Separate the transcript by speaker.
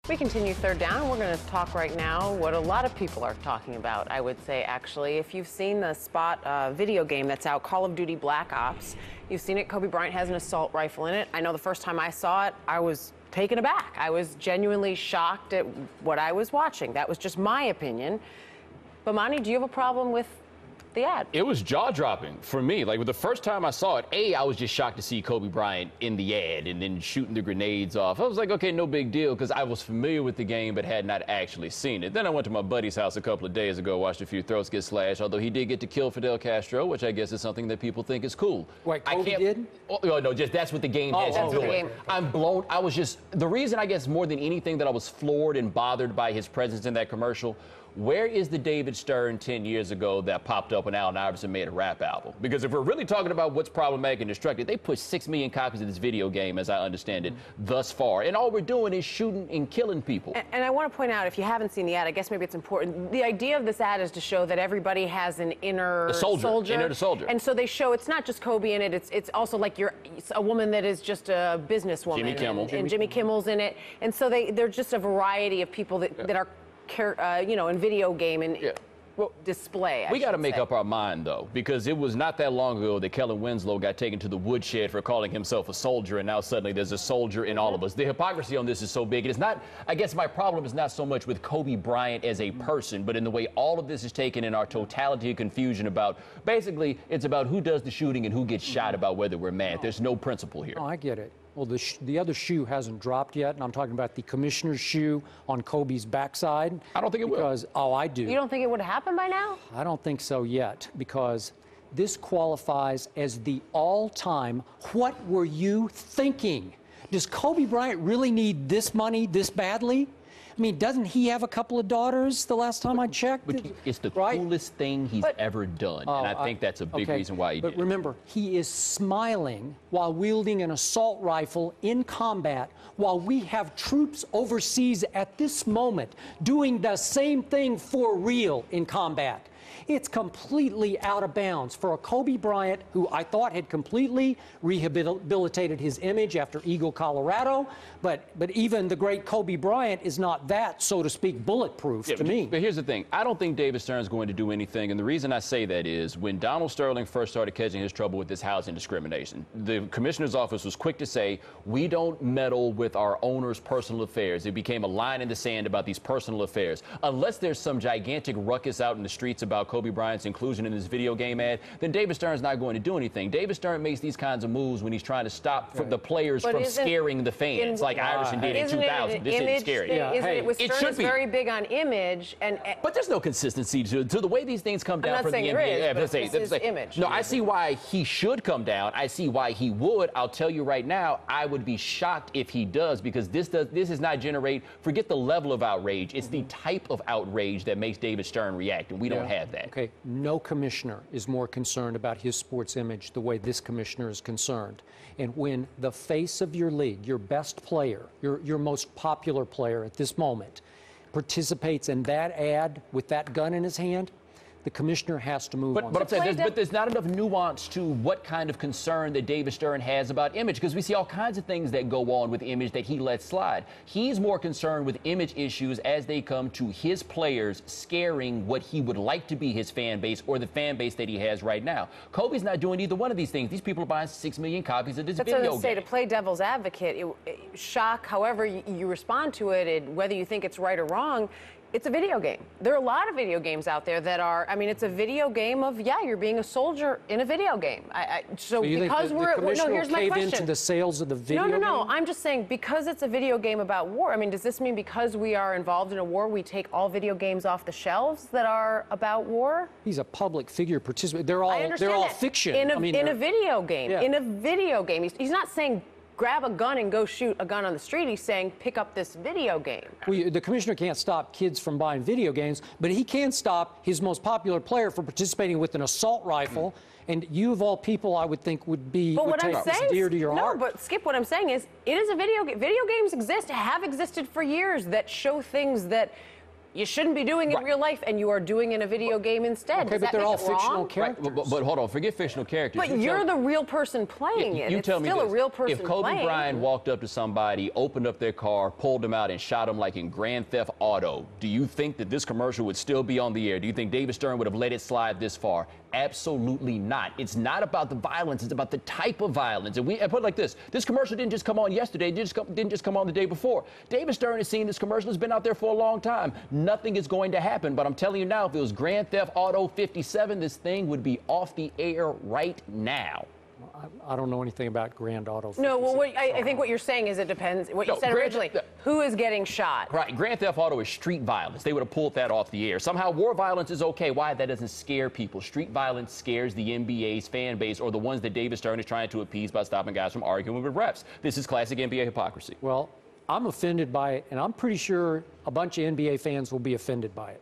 Speaker 1: We continue third down. We're going to talk right now what a lot of people are talking about, I would say, actually. If you've seen the Spot video game that's out, Call of Duty Black Ops, you've seen it. Kobe Bryant has an assault rifle in it. I know the first time I saw it, I was taken aback. I was genuinely shocked at what I was watching. That was just my opinion. But, Monty, do you have a problem with the ad?
Speaker 2: It was jaw-dropping for me. Like, the first time I saw it, I was just shocked to see Kobe Bryant in the ad and then shooting the grenades off. I was like, okay, no big deal, because I was familiar with the game but had not actually seen it. Then I went to my buddy's house a couple of days ago, watched a few throats get slashed, although he did get to kill Fidel Castro, which I guess is something that people think is cool.
Speaker 3: Wait, Kobe did?
Speaker 2: Oh, no, just that's what the game has him doing. I'm blown. I was just, the reason I guess more than anything that I was floored and bothered by his presence in that commercial, where is the David Stern 10 years ago that popped up when Allen Iverson made a rap album? Because if we're really talking about what's problematic and destructive, they pushed 6 million copies of this video game, as I understand it, thus far. And all we're doing is shooting and killing people.
Speaker 1: And I want to point out, if you haven't seen the ad, I guess maybe it's important. The idea of this ad is to show that everybody has an inner soldier.
Speaker 2: Inner soldier.
Speaker 1: And so they show it's not just Kobe in it. It's also like it's a woman that is just a businesswoman.
Speaker 2: Jimmy Kimmel.
Speaker 1: And Jimmy Kimmel's in it. And so they're just a variety of people that are in video game and display.
Speaker 2: We got to make up our mind, though, because it was not that long ago that Kellen Winslow got taken to the woodshed for calling himself a soldier, and now suddenly there's a soldier in all of us. The hypocrisy on this is so big. It's not, I guess my problem is not so much with Kobe Bryant as a person, but in the way all of this is taken in our totality of confusion about, basically, it's about who does the shooting and who gets shot about whether we're mad. There's no principle here.
Speaker 3: Oh, I get it. Well, the other shoe hasn't dropped yet, and I'm talking about the commissioner's shoe on Kobe's backside.
Speaker 2: I don't think it will.
Speaker 3: Oh, I do.
Speaker 1: You don't think it would happen by now?
Speaker 3: I don't think so yet, because this qualifies as the all-time, what were you thinking? Does Kobe Bryant really need this money this badly? I mean, doesn't he have a couple of daughters the last time I checked?
Speaker 2: But it's the coolest thing he's ever done, and I think that's a big reason why he did.
Speaker 3: But remember, he is smiling while wielding an assault rifle in combat, while we have troops overseas at this moment doing the same thing for real in combat. It's completely out of bounds for a Kobe Bryant who I thought had completely rehabilitated his image after Eagle, Colorado. But even the great Kobe Bryant is not that, so to speak, bulletproof to me.
Speaker 2: But here's the thing. I don't think David Stern is going to do anything. And the reason I say that is when Donald Sterling first started catching his trouble with this housing discrimination, the commissioner's office was quick to say, we don't meddle with our owners' personal affairs. It became a line in the sand about these personal affairs. Unless there's some gigantic ruckus out in the streets about Kobe Bryant's inclusion in this video game ad, then David Stern's not going to do anything. David Stern makes these kinds of moves when he's trying to stop the players from scaring the fans, like Iverson did in 2000. This isn't scary.
Speaker 1: Stern is very big on image,
Speaker 2: but there's no consistency to the way these things come down from the NBA.
Speaker 1: This is image.
Speaker 2: No, I see why he should come down. I see why he would. I'll tell you right now, I would be shocked if he does, because this does not generate. Forget the level of outrage. It's the type of outrage that makes David Stern react, and we don't have that.
Speaker 3: Okay, no commissioner is more concerned about his sports image the way this commissioner is concerned. And when the face of your league, your best player, your most popular player at this moment, participates in that ad with that gun in his hand, the commissioner has to move on.
Speaker 2: But I'm saying there's not enough nuance to what kind of concern that David Stern has about image, because we see all kinds of things that go on with image that he lets slide. He's more concerned with image issues as they come to his players scaring what he would like to be his fan base or the fan base that he has right now. Kobe's not doing either one of these things. These people are buying 6 million copies of this video game.
Speaker 1: That's what I say, to play devil's advocate, shock, however you respond to it, and whether you think it's right or wrong, it's a video game. There are a lot of video games out there that are, I mean, it's a video game of, you're being a soldier in a video game. So because
Speaker 3: the commissioner
Speaker 1: here's my question.
Speaker 3: Into the sales of the video game?
Speaker 1: No. I'm just saying, because it's a video game about war, I mean, does this mean because we are involved in a war, we take all video games off the shelves that are about war?
Speaker 3: He's a public figure participant. They're all fiction.
Speaker 1: In a video game. Yeah. In a video game. He's not saying grab a gun and go shoot a gun on the street. He's saying pick up this video game.
Speaker 3: Well, the commissioner can't stop kids from buying video games, but he can stop his most popular player from participating with an assault rifle. And you, of all people, I would think would take this dear to your heart.
Speaker 1: No, but Skip, what I'm saying is, it is a video game. Video games have existed for years that show things that you shouldn't be doing in real life, and you are doing in a video game instead.
Speaker 3: Okay,
Speaker 1: Does
Speaker 3: but
Speaker 1: that
Speaker 3: they're
Speaker 1: make
Speaker 3: all
Speaker 1: it wrong?
Speaker 3: fictional characters.
Speaker 2: Right, but hold on, forget fictional characters.
Speaker 1: But you're the real person playing it.
Speaker 2: You
Speaker 1: It's
Speaker 2: tell me
Speaker 1: still a
Speaker 2: this.
Speaker 1: real person
Speaker 2: If Kobe
Speaker 1: playing.
Speaker 2: Bryant walked up to somebody, opened up their car, pulled them out, and shot them like in Grand Theft Auto, do you think that this commercial would still be on the air? Do you think David Stern would have let it slide this far? Absolutely not. It's not about the violence. It's about the type of violence. And I put it like this. This commercial didn't just come on yesterday. It didn't just come on the day before. David Stern has seen this commercial. It's been out there for a long time. Nothing is going to happen. But I'm telling you now, if it was Grand Theft Auto 57, this thing would be off the air right now.
Speaker 3: I don't know anything about Grand Auto. 56.
Speaker 1: No, well, I think what you're saying is it depends. What you said originally, who is getting shot?
Speaker 2: Right, Grand Theft Auto is street violence. They would have pulled that off the air. Somehow war violence is okay. Why? That doesn't scare people. Street violence scares the NBA's fan base, or the ones that David Stern is trying to appease by stopping guys from arguing with refs. This is classic NBA hypocrisy.
Speaker 3: Well, I'm offended by it, and I'm pretty sure a bunch of NBA fans will be offended by it.